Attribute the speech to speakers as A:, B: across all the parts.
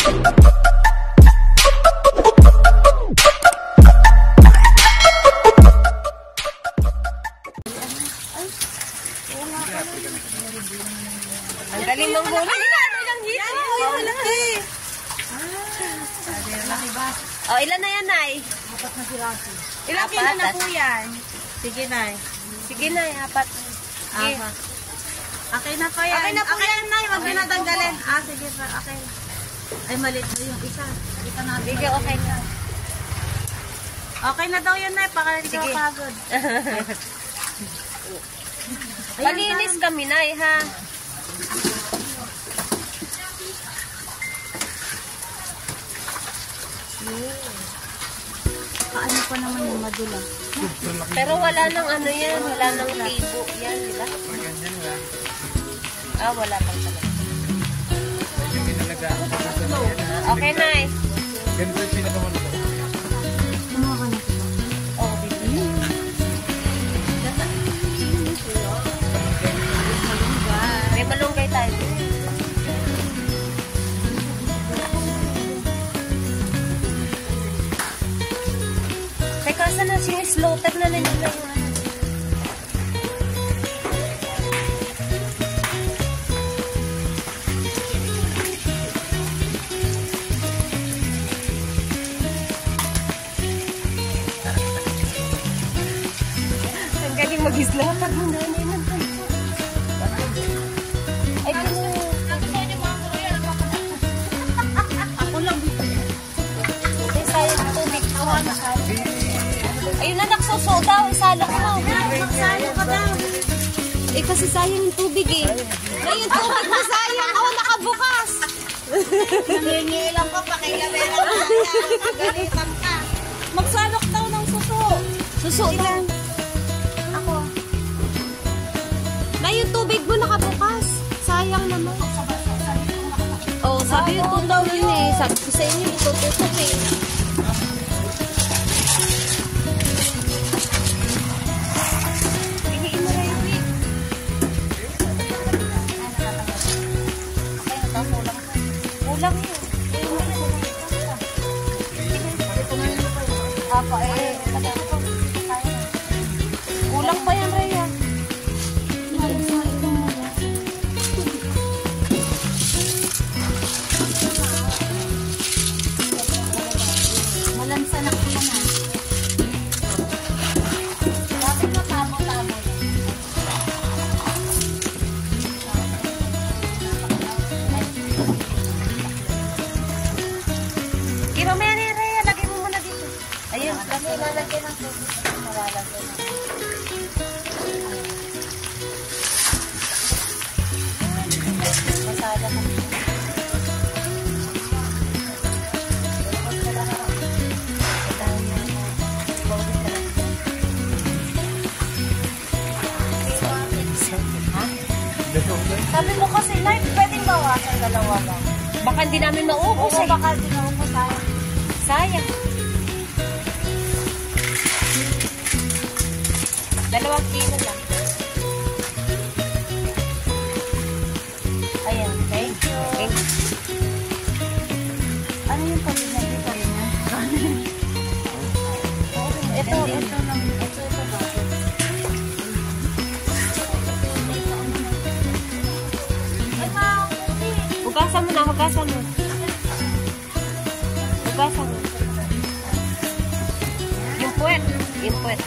A: Ang galing ng huli. Ano lang dito? Malaki. Oh, ilan na yan, Nay?
B: Apat na siraso.
A: Ilang kilo na po yan? Sige, Nay. Sige, Nay. Apat. Sige.
B: Okay na pa yan.
A: Okay na po yan, Nay. Huwag na natanggalin.
B: Sige pa. Okay. Ay, maliit na yung isa. Kita natin.
A: Sige, okay na.
B: Okay na daw yan, Nay. Baka hindi ka pagod.
A: Malinis kami, Nay, ha?
B: Paano pa naman yung madulas?
A: Pero wala nang ano yan. Wala nang libo yan, di ba? Ah, wala pang talaga. Okay, Nay.
C: Ganito yung pinakaman ko.
B: Kumuha ka na ito.
A: Oh, baby. May malunggay tayo. Teka, saan na sinislaughter na nila yung ano? Ang galing mag-slaughter mo na naman. Ay,
B: Ako lang.
A: ay, sayang tubig ko. Ayun na, naksuso daw. Isalok mo.
B: Magsalo ka daw.
A: Eh, kasi sayang yung tubig eh. Ay, yung tubig na sayang. Ako nakabukas.
B: Nangingilang ka pa kay Lamera. Magalitan ka. Magsalok daw ng suso.
A: Suso daw.
B: Ako.
A: Na yung tubig mo nakabukas. Sayang naman. Oh, sabi yung tunaw yun eh. Sabi ko sa inyo, itutusok eh. Piniin mo na yung wig. Kulang yun. Apa eh. Kulang pa yan, Rhea.
B: Malansa na ko yan ah. Bakit matamo-tamo?
A: Kira mo yan, Rhea. Lagay mo muna dito. Ayun, kasi lalagyan ng tubig. Malalagyan ng masala ka.
B: Sabi mo kasi, Life, pwedeng bawasan dalawa lang.
A: Baka hindi namin maubos eh.
B: Baka di na mo tayo.
A: Sayang. 2 kilo lang.
B: Ayan, thank you.
A: Thank you.
B: Ano yung pamilya dito rin yan? Ito lang. Ito ba?
A: Hugasan mo na, hugasan mo. Hugasan mo. Yung puwet. Yung puwet.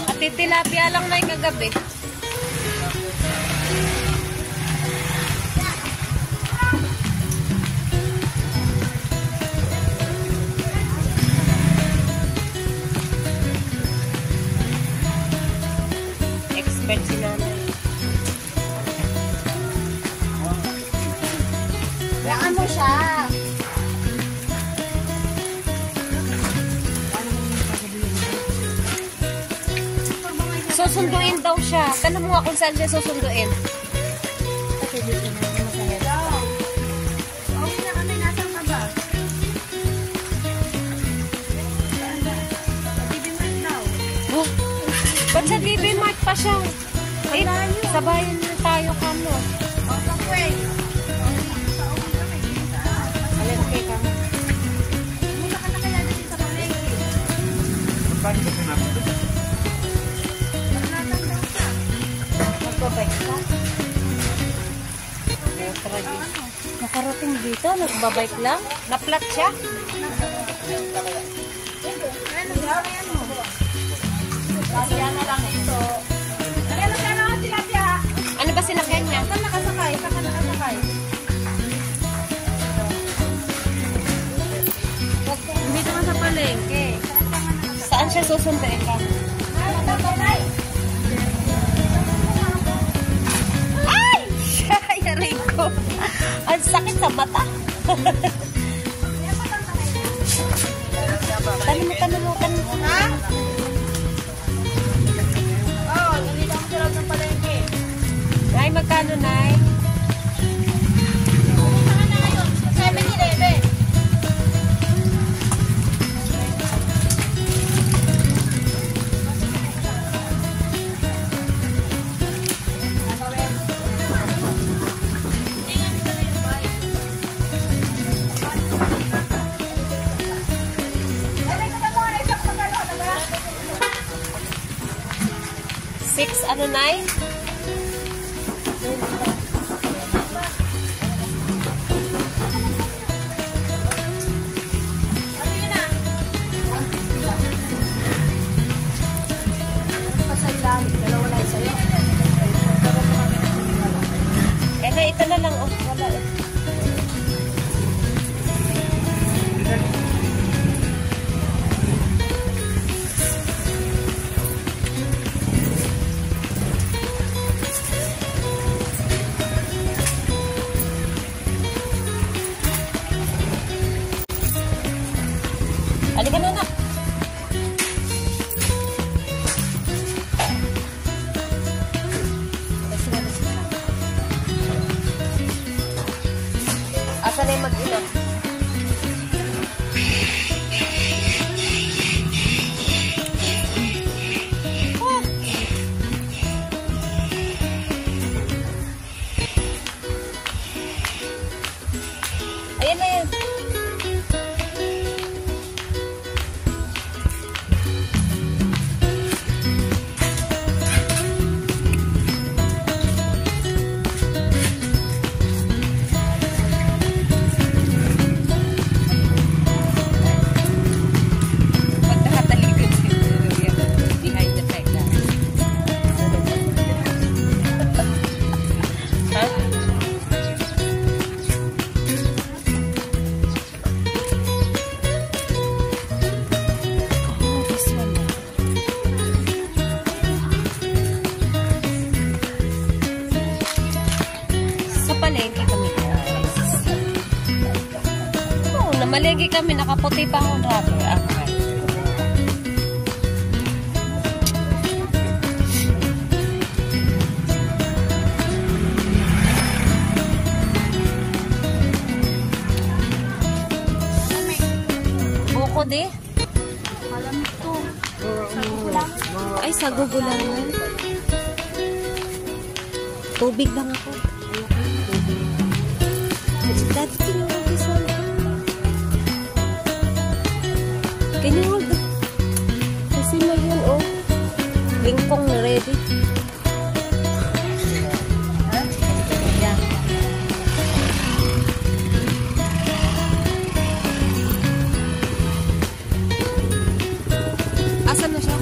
A: At tilapia lang na yung kagabi. Expert si nanay.
B: Laan mo siya.
A: Susunduin daw siya. Tanong mo nga kung saan siya susunduin.
B: Kasi dito na masaya. Okay na kami, nasan ka ba? Bibi Mart daw.
A: Oh, ba't sa BB Mart pa siya? Eh, sabayan na tayo kamo. Palengke ka.
C: Paano ba namin ito?
A: Magbabike ka. Nakarating dito, nagbabike lang. Na-flat siya. Ano ba sinakyan niya?
B: Saan nakasakay? Saan ka nakasakay?
A: Dito ka sa palengke. Saan siya susunduin ka? Ay! Yari ko. Ang sakit sa mata. Tanong mo.
B: Ha? Oo, nandito ako sa loob ng palengke.
A: Nay, magkano, Nay?
B: Saan na ngayon? 7-Eleven.
A: Six, ano, Nay? Eh, ito na lang. Oh, wala eh. Halika na, nak. Asa na yung mag-ina? Oh. Ayan na yan. Namalegi kami, nakaputi pa ako driver. Okay. Bukod eh.
B: Malamig to.
A: Ay, sa gugulangan. Tubig lang ako. Dati tinawag ko sa can you hold it? Kasi na yun, oh. Lingkong na ready. Yan. Asan na siya?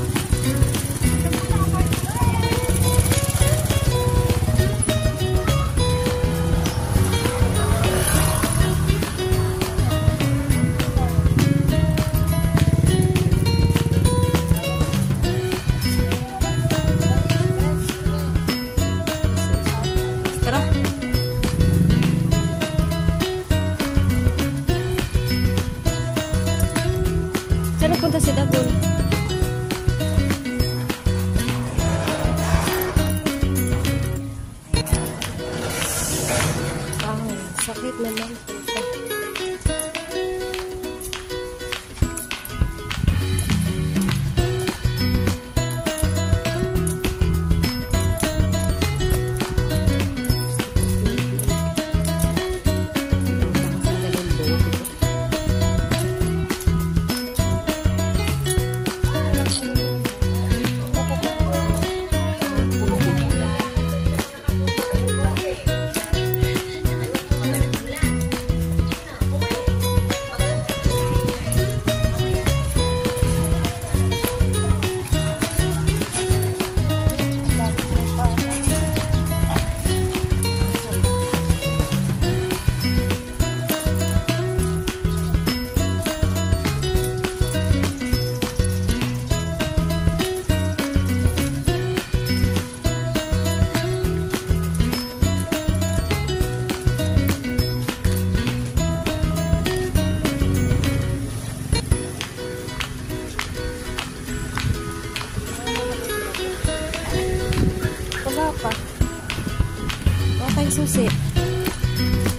A: tayong susi.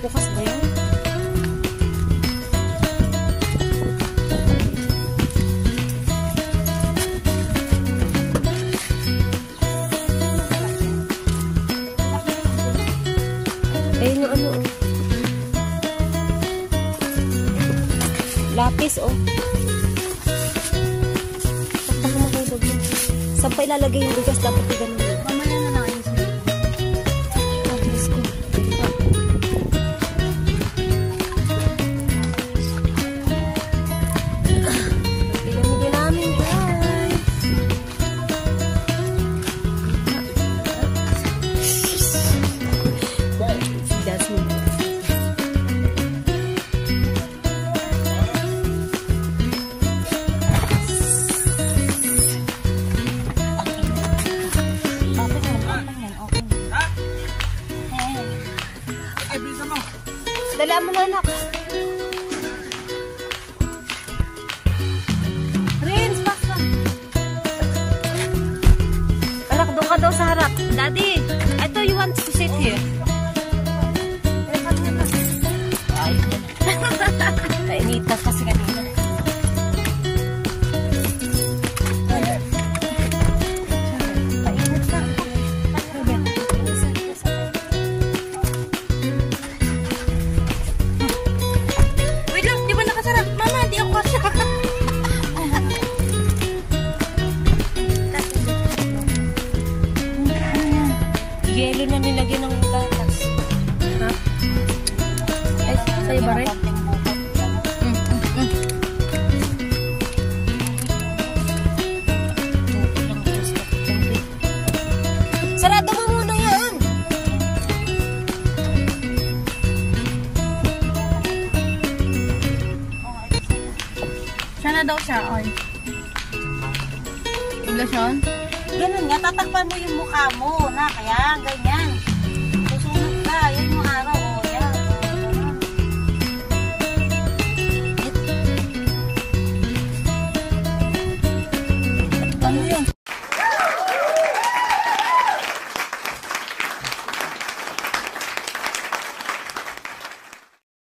A: Bukas ba yun? Ayun yung ano, oh. Lapis, oh. Baka makahulog yun. Saan pa ilalagay yung bigas? Dapat yung ganun.
B: Mamaya na lang ayun sa'yo.
A: Oh, Diyos ko. Pinamili namin, guys. Si Jasmine. Dala mo na, anak. Rins, basta. Anak, doon ka daw sa harap. Daddy, I thought you want to sit here. Ay. Nainitan kasi kanina. Yelo na nilagyan ng gatas. Ha? Ay, sa'yo ba rin? Sarado mo muna yan!
B: Siya na daw siya, oy. Iglasyon? Ganun nga, tatakpan mo yung mukha mo, na, kaya